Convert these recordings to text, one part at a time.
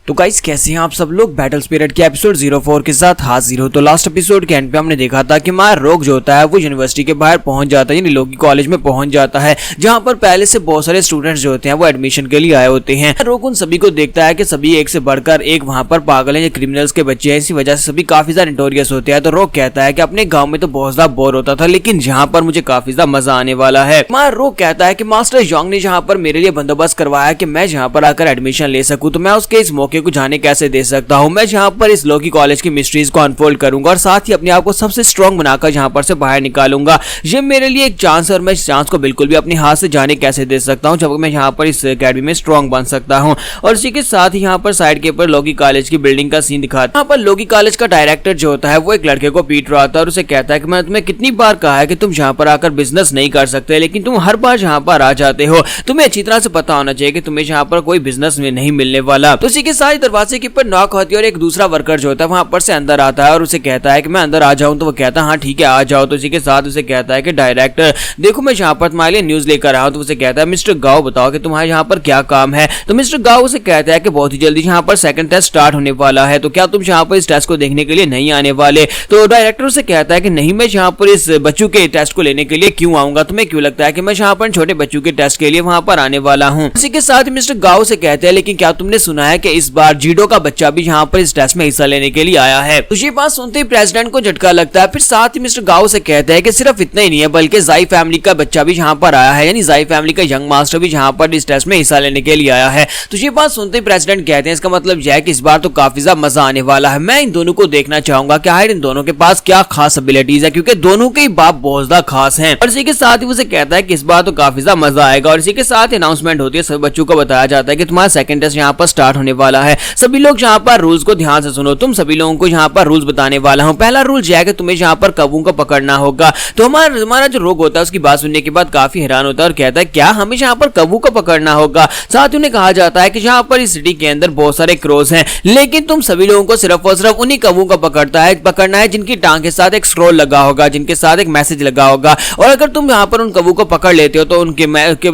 तो गाइस कैसे हैं आप सब लोग। बैटल स्पिरिट के एपिसोड 04 के साथ हाजिर हो। तो लास्ट एपिसोड के एंड पे हमने देखा था कि मार रोग जो होता है वो यूनिवर्सिटी के बाहर पहुंच जाता है, यानी लोगी कॉलेज में पहुंच जाता है, जहां पर पहले से बहुत सारे स्टूडेंट्स जो होते हैं वो एडमिशन के लिए आए होते हैं। रोग उन सभी को देखता है कि सभी एक से बढ़कर एक वहां पर पागल हैं, क्रिमिनल्स के बच्चे हैं, इसी वजह से सभी काफी ज्यादा नोटोरियस होते हैं। तो रोग कहता है कि अपने गाँव में तो बहुत ज्यादा बोर होता था, लेकिन यहाँ पर मुझे काफी ज्यादा मजा आने वाला है। मार रोग कहता है कि मास्टर जोंग ने जहाँ पर मेरे लिए बंदोबस्त करवाया कि मैं जहाँ पर आकर एडमिशन ले सकूं, तो मैं उसके इस मौके को जाने कैसे दे सकता हूं। मैं जहां पर इस लोगी कॉलेज की मिस्ट्रीज को अनफोल्ड करूंगा और साथ ही अपने आप को सबसे स्ट्रांग बनाकर जहां पर से बाहर निकालूंगा। ये मेरे लिए एक चांस है और मैं इस चांस को बिल्कुल भी अपने हाथ से जाने कैसे दे सकता हूं, जब मैं यहां पर इस एकेडमी में स्ट्रांग बन सकता हूं। और इसी के साथ ही यहां पर साइड के ऊपर लोगी कॉलेज की बिल्डिंग का सीन दिखाता है। यहां पर लोगी कॉलेज का डायरेक्टर जो होता है वो एक लड़के को पीट रहा था और उसे कहता है कि मैं तुम्हें कितनी बार कहा है कि तुम यहां पर आकर बिजनेस नहीं कर सकते, लेकिन तुम हर बार यहां पर आ जाते हो। तुम्हें अच्छी तरह से पता होना चाहिए कि तुम्हें यहां पर कोई बिजनेस में नहीं मिलने वाला। तो इसी के साथ दरवाजे के ऊपर नॉक होती है और एक दूसरा वर्कर जो होता है वहां पर से अंदर आता है और उसे कहता है कि मैं अंदर आ जाऊं। तो वो कहता है हाँ ठीक है आ जाओ। तो इसी के साथ उसे कहता है कि डायरेक्टर देखो मैं यहाँ पर तुम्हारे लिए न्यूज लेकर आया हूं। तो उसे कहता है मिस्टर गाओ बताओ कि तुम्हारे यहाँ पर क्या काम है। तो मिस्टर गाओ उसे कहता है कि बहुत ही जल्दी यहाँ पर सेकंड टेस्ट स्टार्ट होने वाला है, तो क्या तुम यहाँ पर इस टेस्ट को देखने के लिए नहीं आने वाले। तो डायरेक्टर उसे कहता है कि नहीं मैं यहाँ पर इस बच्चों के टेस्ट को लेने के लिए क्यों आऊंगा, तुम्हें क्यों लगता है कि मैं यहाँ पर छोटे बच्चों के टेस्ट के लिए वहां पर आने वाला हूँ। इसी के साथ मिस्टर गाओ से कहते हैं लेकिन क्या तुमने सुना है कि इस बार जीडो का बच्चा भी यहाँ पर इस टेस्ट में हिस्सा लेने के लिए आया है। तो ये बात सुनते ही प्रेसिडेंट को झटका लगता है। फिर साथ ही मिस्टर गाओ से कहते हैं कि सिर्फ इतना ही नहीं है बल्कि जाई फैमिली का बच्चा भी यहाँ पर आया है, यानी जाई फैमिली का यंग मास्टर भी यहाँ पर इस टेस्ट में हिस्सा लेने के लिए आया है। तो ये बात सुनते ही प्रेसिडेंट कहते हैं इसका मतलब यह है कि इस बार तो काफी ज्यादा मजा आने वाला है। मैं इन दोनों को देखना चाहूंगा कि आखिर इन दोनों के पास क्या खास एबिलिटीज है, क्योंकि दोनों के बाप बहुत ज्यादा खास हैं। और इसी के साथ ही उसे कहता है कि इस बार तो काफी ज्यादा मजा आएगा। और इसी के साथ अनाउंसमेंट होती है, सभी बच्चों को बताया जाता है कि तुम्हारा सेकंड टेस्ट यहाँ पर स्टार्ट होने वाला है। सभी लोग यहाँ पर रूल्स को ध्यान से सुनो। तुम सभी लोगों को यहाँ पर रूल्स बताने वाला हूँ। पहला रूल यह है कि तुम्हें यहाँ पर कौवों को पकड़ना होगा। तो हमारा जो रोग होता है उसकी बात सुनने के बाद काफी हैरान होता है और कहता है क्या हमें यहाँ पर कौवों को पकड़ना होगा। साथ ही उन्हें कहा जाता है कि यहाँ पर इस सिटी के अंदर बहुत सारे क्रोज हैं, लेकिन तुम सभी लोगों को सिर्फ और सिर्फ उन्हीं कौवों को पकड़ना है जिनकी टांग के साथ एक स्क्रॉल लगा होगा, जिनके साथ एक मैसेज लगा होगा। और अगर तुम यहाँ पर उन कौवों को पकड़ लेते हो तो उनके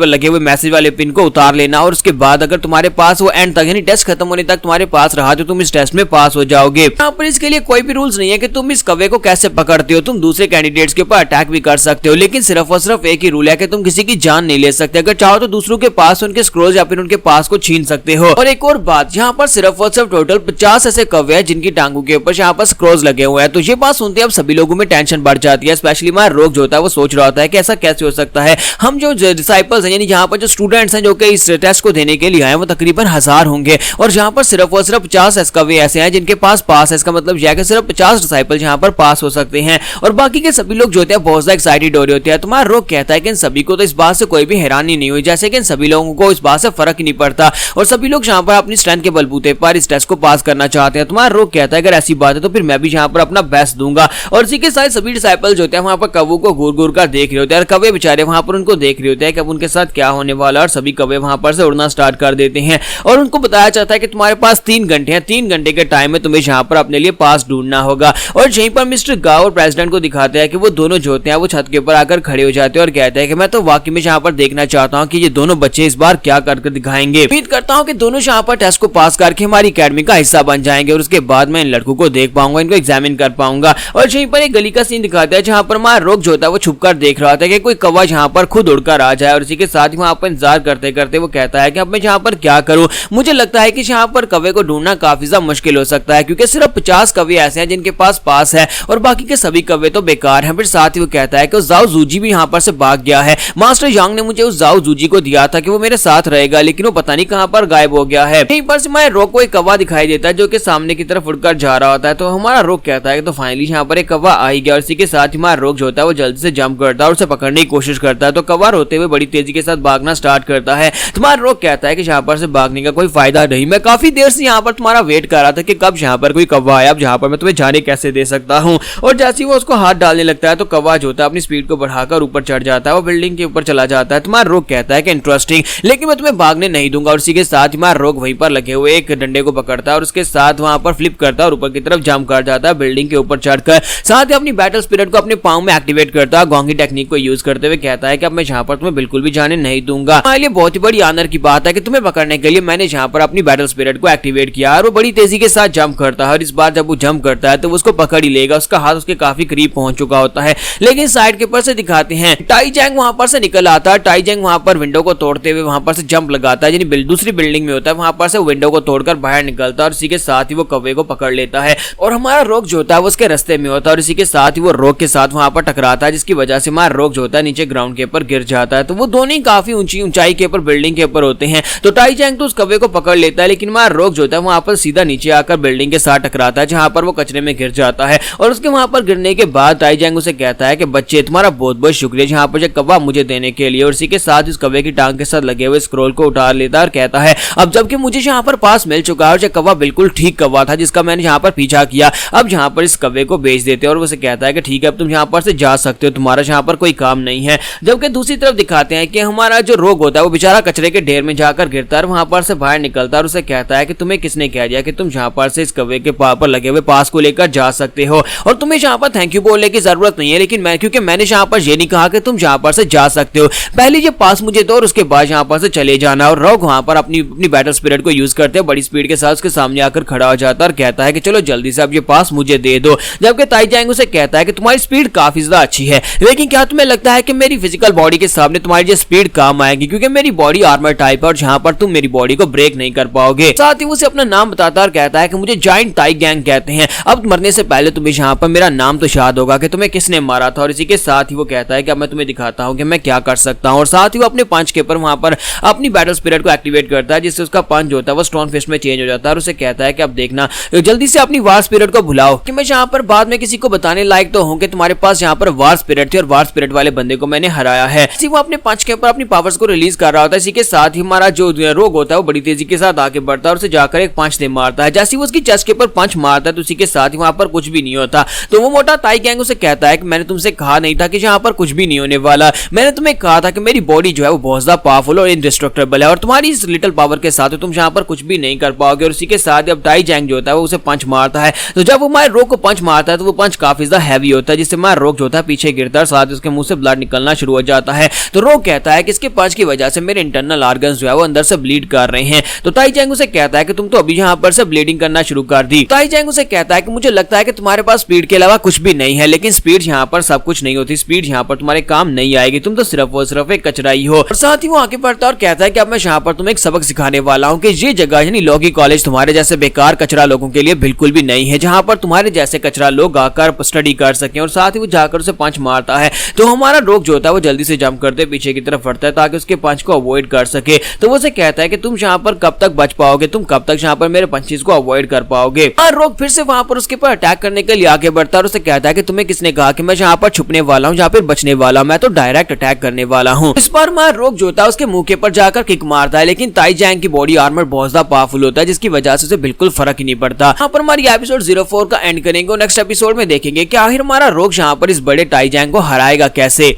लगे हुए मैसेज वाले पिन को उतार लेना और उसके बाद अगर तुम्हारे पास वो एंड तक यानी टेस्ट खत्म होने तक तुम्हारे पास रहा तो तुम इस टेस्ट में पास हो जाओगे। यहाँ पर इसके लिए कोई भी रूल्स नहीं है कि तुम इस कौवे को कैसे पकड़ते हो। तुम दूसरे कैंडिडेट्स के ऊपर अटैक भी कर सकते हो, लेकिन सिर्फ और सिर्फ एक ही रूल है कि तुम किसी की जान नहीं ले सकते। अगर चाहो तो दूसरों के पास उनके स्क्रोल्स या फिर उनके पास को छीन सकते हो। और एक और बात, यहाँ पर सिर्फ और सिर्फ टोटल 50 ऐसे कौवे हैं जिनकी टांगों के ऊपर यहाँ पर स्क्रोल्स लगे हुए हैं। तो ये बात सुनते अब सभी लोगों में टेंशन बढ़ जाती है। स्पेशली हमारा रोग जो होता है वो सोच रहा होता है कि ऐसा कैसे हो सकता है। हम जो डिसाइपल्स हैं यानी यहाँ पर जो स्टूडेंट्स हैं जो कि इस टेस्ट को देने के लिए आए वो तकरीबन 1000 होंगे, और यहाँ पर सिर्फ और सिर्फ 50 कौवे ऐसे हैं जिनके पास पास है। इसका मतलब यह है कि सिर्फ 50 डिसाइपल यहाँ पर पास हो सकते हैं और बाकी के सभी लोग जो होते हैं बहुत ज्यादा एक्साइटेड हो रहे होते हैं। तुम्हारा रोग कहता है कि इन सभी को तो इस बात से कोई भी हैरानी नहीं हुई, जैसे कि इन सभी लोगों को इस बात से फर्क ही नहीं पड़ता और सभी लोग यहाँ पर अपनी स्ट्रेंथ के बलबूते पर इस टेस्ट को पास करना चाहते हैं। तुम्हारा रोग कहता है अगर ऐसी बात है तो फिर मैं भी यहाँ पर अपना बेस्ट दूंगा। और इसी के साथ सभी डिसाइपल जो होते हैं वहां पर कौवों को घूर घूर कर देख रहे होते हैं और कौवे बेचारे वहां पर उनको देख रहे होते हैं कि अब उनके साथ क्या होने वाला है। और सभी कौवे वहां पर से उड़ना स्टार्ट कर देते हैं और उनको बताया जाता है कि तुम्हारे पास 3 घंटे हैं, 3 घंटे के टाइम में तुम्हें यहाँ पर अपने लिए पास ढूंढना होगा। और यहीं पर मिस्टर गाओ और प्रेसिडेंट को दिखाते हैं कि वो दोनों जो होते हैं वो छत के ऊपर आकर खड़े हो जाते हैं और कहते हैं कि मैं तो वाकई में यहाँ पर देखना चाहता हूँ कि ये दोनों बच्चे इस बार क्या करके दिखाएंगे। उम्मीद करता हूँ कि दोनों यहाँ पर टेस्ट को पास करके हमारी अकेडमी का हिस्सा बन जाएंगे और उसके बाद मैं इन लड़कों को देख पाऊंगा, इनको एग्जामिन कर पाऊंगा। और यहीं पर एक गली का सीन दिखाता है जहाँ पर हमारा रोग जो होता है वो छुपकर देख रहा था कि कोई कौवा यहाँ पर खुद उड़कर आ जाए। और इसी के साथ ही वहां पर इंतजार करते करते वो कहता है कि अब मैं यहाँ पर क्या करूँ। मुझे लगता है कि यहाँ पर कौवे को ढूंढना काफी ज्यादा मुश्किल हो सकता है, क्योंकि सिर्फ 50 कौवे ऐसे हैं जिनके पास है और बाकी के सभी कौवे तो बेकार हैं। फिर साथ ही वो कहता है कि जाओ जूजी भी यहाँ पर से भाग गया है। मास्टर यांग ने मुझे उस जाओ जूजी को दिया था कि वो मेरे साथ रहेगा, लेकिन वो पता नहीं कहाँ पर गायब हो गया है। यहीं पर से हमारे रोग को एक कौवा दिखाई देता है जो कि सामने की तरफ उड़कर जा रहा होता है। तो हमारा रोग कहता है कि तो फाइनली यहाँ पर एक कौवा आ ही गया। और इसी के साथ हमारा रोग जो होता है वो जल्दी से जंप करता है और उसे पकड़ने की कोशिश करता है। तो कौवा रोते हुए बड़ी तेजी के साथ भागना स्टार्ट करता है। तुम्हारा रोग कहता है कि यहाँ पर से भागने का कोई फायदा नहीं, मैं काफी देर से यहाँ पर तुम्हारा वेट कर रहा था कि कब यहाँ पर कोई कौवा आया, अब यहाँ पर मैं तुम्हें जाने कैसे दे सकता हूँ। और जैसे ही वो उसको हाथ डालने लगता है तो कौवा जो होता है अपनी स्पीड को बढ़ाकर ऊपर चढ़ जाता है, वो बिल्डिंग के ऊपर चला जाता है। तुम्हारा रोग कहता है कि इंटरेस्टिंग, लेकिन मैं तुम्हें भागने नहीं दूंगा। और इसी के साथ तुम्हारा रोग वहीं पर लगे हुए एक डंडे को पकड़ता है और उसके साथ वहां पर फ्लिप करता है और ऊपर की तरफ जंप कर जाता है बिल्डिंग के ऊपर चढ़कर। साथ ही अपनी बैटल स्पिरिट को अपने पांव में एक्टिवेट करता है, गोंगी टेक्निक को यूज करते हुए कहता है कि अब मैं यहाँ पर तुम्हें बिल्कुल भी जाने नहीं दूंगा। हमारे लिए बहुत ही बड़ी ऑनर की बात है कि तुम्हें पकड़ने के लिए मैंने यहाँ पर अपनी बैटल स्पिरिट को एक्टिवेट किया और वो बड़ी तेजी के साथ जंप करता है और इस बार जब वो जंप करता है तो वो उसको पकड़ ही लेगा। उसका हाथ उसके काफी करीब पहुंच चुका होता है, लेकिन साइड के पर से दिखाते हैं टाई जैंग वहां पर से निकल आता है। टाई जैंग वहां पर विंडो को तोड़ते हुए वहां पर से जंप लगाता है, यानी दूसरी बिल्डिंग में होता है, वहां पर से विंडो को तोड़कर बाहर निकलता है और इसी के साथ ही वो कौवे को पकड़ लेता है और हमारा रोग जो होता है वो उसके रास्ते में होता है और इसी के साथ ही वो रोग के साथ वहां पर टकराता है, जिसकी वजह से हमारा रोग जो होता है नीचे ग्राउंड के ऊपर गिर जाता है। तो वो दोनों ही काफी ऊंचाई के ऊपर बिल्डिंग के ऊपर होते हैं। तो टाई जैंग तो उस कौवे को पकड़ लेता है, लेकिन हमारा रोग जो होता है वहां पर सीधा नीचे आकर बिल्डिंग के साथ टकराता है, जहां पर वो कचरे में गिर जाता है। और उसके वहां पर गिरने के बाद टाई जैंग उसे कहता है कि बच्चे तुम्हारा बहुत बहुत शुक्रिया जहां पर कौवा मुझे देने के लिए। और इसी के साथ इस कौवे की टांग के साथ लगे हुए स्क्रोल को उतार लेता है और कहता है अब जबकि मुझे यहाँ पर पास मिल चुका है और कौवा बिल्कुल ठीक कौवा था जिसका मैंने यहाँ पर पीछा किया, अब यहाँ पर इस कौवे को बेच देते हैं। और उसे कहता है कि ठीक है अब तुम यहाँ पर से जा सकते हो, तुम्हारा यहाँ पर कोई काम नहीं है। जबकि दूसरी तरफ दिखाते हैं कि हमारा जो रोग होता है वो बेचारा कचरे के ढेर में जाकर गिरता है, वहां पर से बाहर निकलता है और उसे कहता है कि तुम्हें किसने कह दिया कि तुम यहाँ पर से इस कौवे के पर लगे हुए पास को लेकर जा सकते हो और तुम्हें यहाँ पर थैंक यू बोलने की जरूरत नहीं है, लेकिन क्योंकि मैंने यहाँ पर ये नहीं कहा कि तुम यहाँ पर से जा सकते हो, पहले ये पास मुझे दो और उसके बाद यहाँ पर से चले जाना। और रोग वहां पर अपनी बैटल स्पिरिट को यूज करते हैं, बड़ी स्पीड के साथ उसके सामने आकर खड़ा हो जाता है और कहता है कि चलो जल्दी से अब ये पास मुझे दे दो। जबकि टाई जैंग उसे कहता है कि तुम्हारी स्पीड काफी ज्यादा अच्छी है, लेकिन क्या तुम्हें लगता है कि मेरी फिजिकल बॉडी के सामने तुम्हारी जो स्पीड काम आएगी, क्योंकि मेरी बॉडी आर्मर टाइप है और जहां पर तुम मेरी बॉडी को ब्रेक नहीं कर पाओगे। साथ ही उसे अपना नाम बताता है और कहता है कि मुझे जायंट टाई गैंग कहते हैं, अब मरने से पहले तुम्हें यहाँ पर मेरा नाम तो याद होगा कि तुम्हें किसने मारा था। और इसी के साथ ही वो कहता है कि अब मैं तुम्हें दिखाता हूँ कि मैं क्या कर सकता हूँ। और साथ ही वो अपने पंच के ऊपर वहां पर अपनी बैटल स्पिरिट को एक्टिवेट करता है, जिससे उसका पंच जो होता है वो स्टोन फिस्ट में चेंज हो जाता है और उसे कहता है कि अब देखना जल्दी से अपनी वार स्पिरिट को भुलाओ कि मैं यहाँ पर बाद में किसी को बताने लायक तो हूँ कि तुम्हारे पास यहाँ पर वार स्पिरिट थी और वार स्पिरिट वाले बंदे को मैंने हराया है। वो अपने पंच के ऊपर अपनी पावर्स को रिलीज कर रहा होता है। इसी के साथ ही हमारा जो रोग होता है वो बड़ी तेजी के साथ आगे बढ़ता है और उसे जाकर एक पंच दे मारता है। जैसे वो उसकी चेस्ट के ऊपर पंच मारता है तो उसी के साथ ही वहां पर कुछ भी नहीं होता। तो वो मोटा टाई गैंग उसे कहता है कि मैंने तुमसे कहा नहीं था कि यहाँ पर कुछ भी नहीं होने वाला, मैंने तुम्हें कहा था कि मेरी बॉडी जो है वो बहुत ज्यादा पावरफुल और इंडिस्ट्रक्टेबल है और तुम्हारी इस लिटिल पावर के साथ तुम यहाँ पर कुछ भी नहीं कर पाओगे। और उसी के साथ अब टाई जैंग जो होता है वो उसे पंच मारता है। तो जब वो हमारे रोग को पंच मारता है तो वो पंच काफी ज्यादा हैवी होता है, जिससे हमारा रोग जो होता है पीछे गिरता है, साथ ही उसके मुंह से ब्लड निकलना शुरू हो जाता है। तो रोग कहता है कि इसके पंच की वजह से मेरे इंटरनल ऑर्गन्स जो है वो अंदर से ब्लीड कर रहे हैं। तो टाई जैंग उसे कहता है कि तुम तो अभी यहाँ पर से ब्लीडिंग करना शुरू कर दी। टाई जैंग उसे कहता है कि मुझे लगता है कि तुम्हारे पास स्पीड के अलावा कुछ भी नहीं है, लेकिन स्पीड यहाँ पर सब कुछ नहीं होती, स्पीड यहाँ पर तुम्हारे काम नहीं आएगी, तुम तो सिर्फ और सिर्फ एक कचरा ही हो। और साथ ही वो आगे बढ़ता है और कहता है कि अब मैं यहाँ पर तुम्हें एक सबक सिखाने वाला हूँ कि ये जगह यानी लॉगी कॉलेज तुम्हारे जैसे बेकार कचरा लोगों के लिए बिल्कुल भी नहीं है, जहाँ पर तुम्हारे जैसे कचरा लोग आकर स्टडी कर सके। और साथ ही वो जाकर उसे पंच मारता है। तो हमारा रोग जो होता है वो जल्दी से जंप करते पीछे की तरफ बढ़ता है ताकि उसके पंच को अवॉइड कर सके। तो वो उसे कहता है कि तुम यहाँ पर कब तक बच पाओगे, तुम कब तक यहाँ पर मेरे पंचेस को अवॉइड कर पाओगे। और रोग फिर से वहां पर उसके ऊपर अटैक करने के लिए आगे बढ़ता है और उसे कहता है कि तुम्हें किसने कहा कि मैं यहाँ पर छुपने वाला हूँ, यहाँ पर बचने वाला, मैं तो डायरेक्ट अटैक करने वाला हूँ। इस बार हमारा रोग जो होता है उसके मुंह के ऊपर जाकर किक मारता है, लेकिन टाई जैंग की बॉडी आर्मर बहुत ज्यादा पावरफुल होता है, जिसकी वजह से उसे बिल्कुल फर्क ही नहीं पड़ता। यहाँ पर हमारी एपिसोड 04 का एंड करेंगे और नेक्स्ट एपिसोड में देखेंगे कि आखिर हमारा रोग यहाँ पर इस बड़े टाई जैंग को हराएगा कैसे।